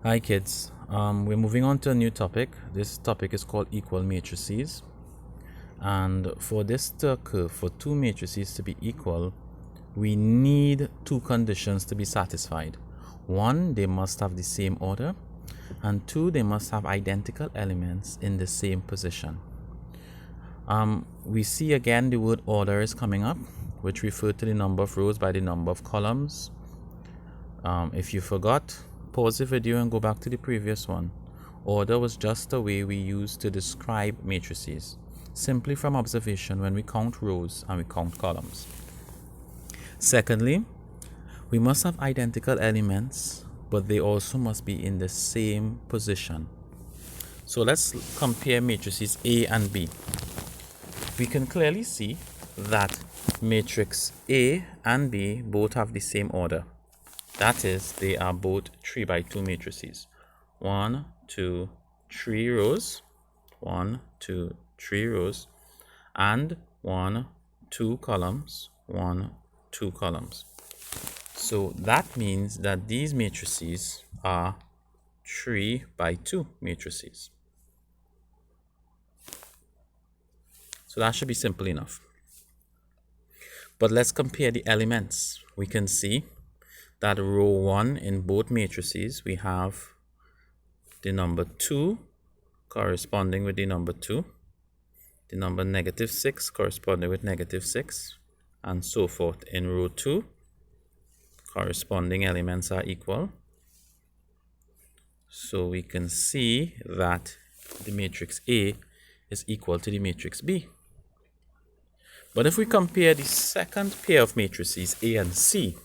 Hi kids, we're moving on to a new topic. This topic is called equal matrices, and for this to occur, for two matrices to be equal, we need two conditions to be satisfied. One, they must have the same order, and two, they must have identical elements in the same position. We see again the word order is coming up, which refer to the number of rows by the number of columns. If you forgot, pause the video and go back to the previous one. Order was just a way we used to describe matrices, simply from observation when we count rows and we count columns. Secondly, we must have identical elements, but they also must be in the same position. So let's compare matrices A and B. We can clearly see that matrix A and B both have the same order. That is, they are both 3 by 2 matrices. 1, 2, 3 rows. 1, 2, 3 rows. And 1, 2 columns. 1, 2 columns. So that means that these matrices are 3 by 2 matrices. So that should be simple enough. But let's compare the elements. We can see that row 1 in both matrices, we have the number 2 corresponding with the number 2, the number -6 corresponding with -6, and so forth. In row 2, corresponding elements are equal. So we can see that the matrix A is equal to the matrix B. But if we compare the second pair of matrices, A and C,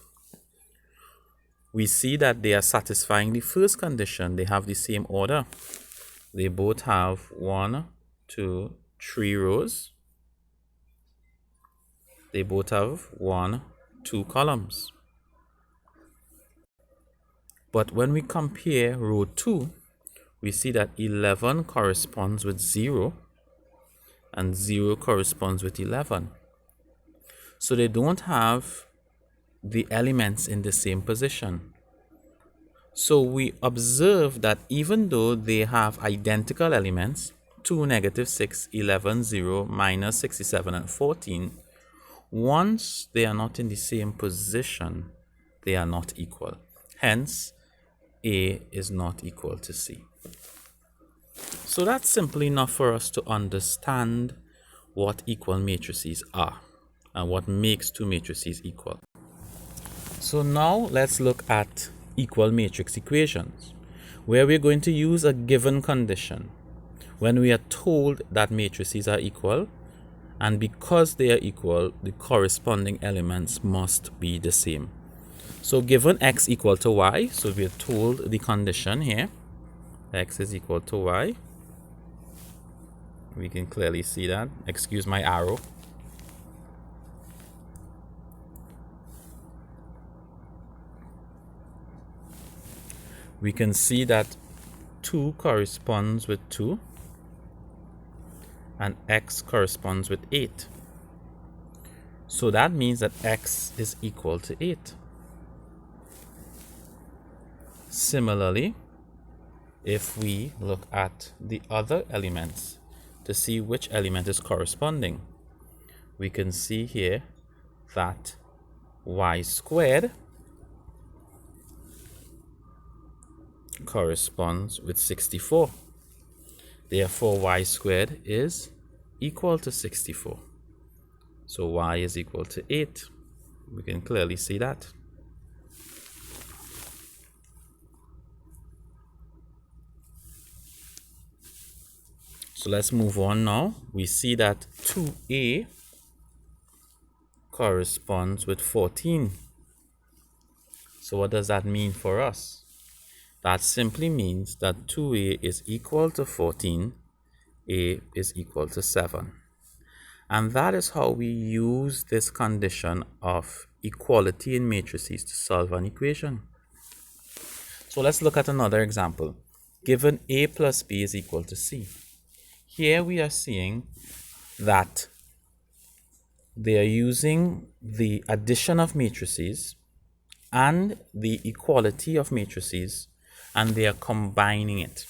we see that they are satisfying the first condition. They have the same order. They both have 1, 2, 3 rows. They both have 1, 2 columns. But when we compare row 2, we see that 11 corresponds with 0 and 0 corresponds with 11. So they don't have the elements in the same position. So we observe that even though they have identical elements, 2, -6, 11, 0, -67, and 14, once they are not in the same position, they are not equal. Hence, A is not equal to C. So that's simple enough for us to understand what equal matrices are and what makes two matrices equal. So now let's look at equal matrix equations, where we're going to use a given condition when we are told that matrices are equal, and because they are equal, the corresponding elements must be the same. So given x equal to y, so we are told the condition here, x is equal to y. We can clearly see that. Excuse my arrow. We can see that 2 corresponds with 2 and x corresponds with 8. So that means that x is equal to 8. Similarly, if we look at the other elements to see which element is corresponding, we can see here that y squared corresponds with 64. Therefore, y squared is equal to 64. So y is equal to 8. We can clearly see that. So let's move on now. We see that 2a corresponds with 14. So what does that mean for us? That simply means that 2a is equal to 14, a is equal to 7. And that is how we use this condition of equality in matrices to solve an equation. So let's look at another example. Given a plus b is equal to c. Here we are seeing that they are using the addition of matrices and the equality of matrices and they are combining it.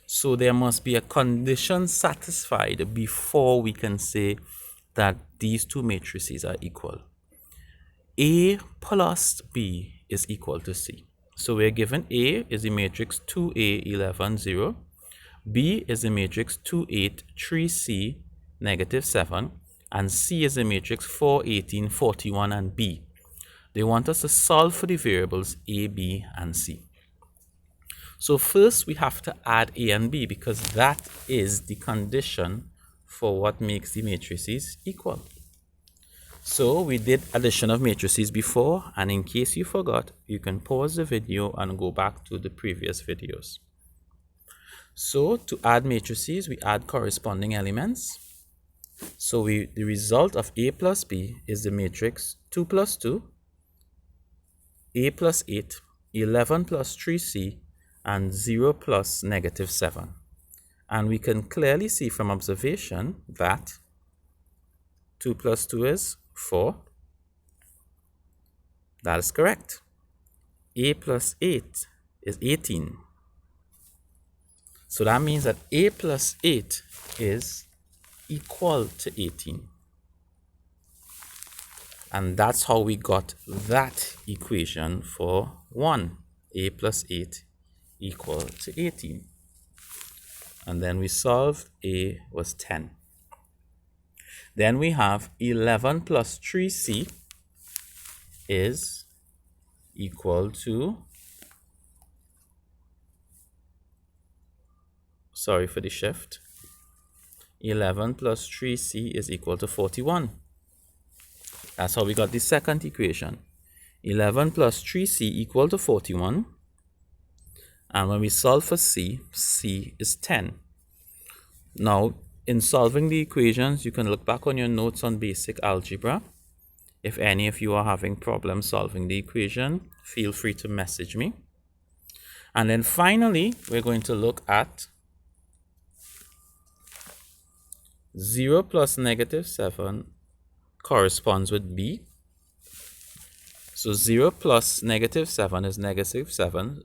So there must be a condition satisfied before we can say that these two matrices are equal. A plus B is equal to C. So we're given A is the matrix 2A 11 0, B is the matrix 2 8 3 C negative 7, and C is the matrix 4 18 41 and B. They want us to solve for the variables A, B, and C. So first we have to add A and B because that is the condition for what makes the matrices equal. So we did addition of matrices before, and in case you forgot, you can pause the video and go back to the previous videos. So to add matrices, we add corresponding elements. So the result of A plus B is the matrix 2 plus 2, A plus 8, 11 plus 3C, and 0 plus negative 7. And we can clearly see from observation that 2 plus 2 is 4. That is correct. A plus 8 is 18. So that means that A plus 8 is equal to 18. And that's how we got that equation for 1. A plus 8 equal to 18. And then we solved. A was 10. Then we have 11 plus 3C is equal to, sorry for the shift, 11 plus 3C is equal to 41. That's how we got the second equation. 11 plus 3C equal to 41. And when we solve for C, C is 10. Now, in solving the equations, you can look back on your notes on basic algebra. If any of you are having problems solving the equation, feel free to message me. And then finally, we're going to look at 0 plus negative 7 corresponds with B. So 0 plus negative 7 is negative 7.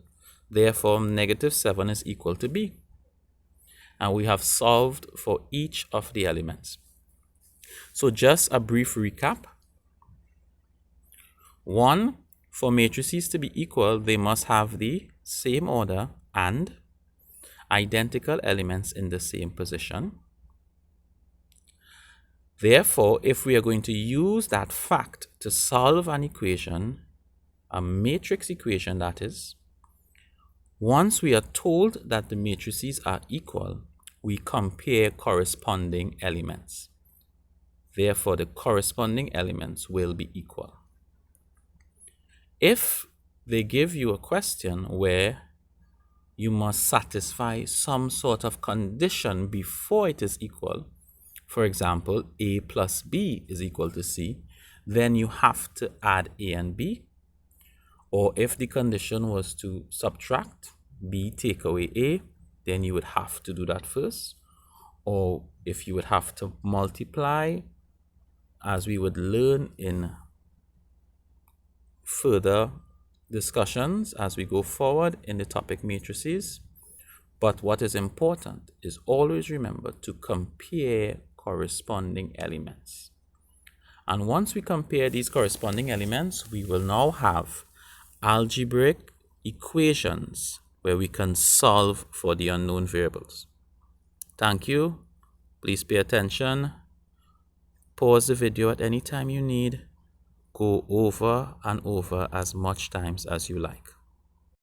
Therefore, negative 7 is equal to B. And we have solved for each of the elements. So just a brief recap. 1, for matrices to be equal, they must have the same order and identical elements in the same position. Therefore, if we are going to use that fact to solve an equation, a matrix equation that is, once we are told that the matrices are equal, we compare corresponding elements. Therefore, the corresponding elements will be equal. If they give you a question where you must satisfy some sort of condition before it is equal, for example, A plus B is equal to C, then you have to add A and B. Or if the condition was to subtract B, take away A, then you would have to do that first. Or if you would have to multiply, as we would learn in further discussions as we go forward in the topic matrices. But what is important is always remember to compare corresponding elements. And once we compare these corresponding elements, we will now have algebraic equations where we can solve for the unknown variables. Thank you. Please pay attention. Pause the video at any time you need. Go over and over as much times as you like.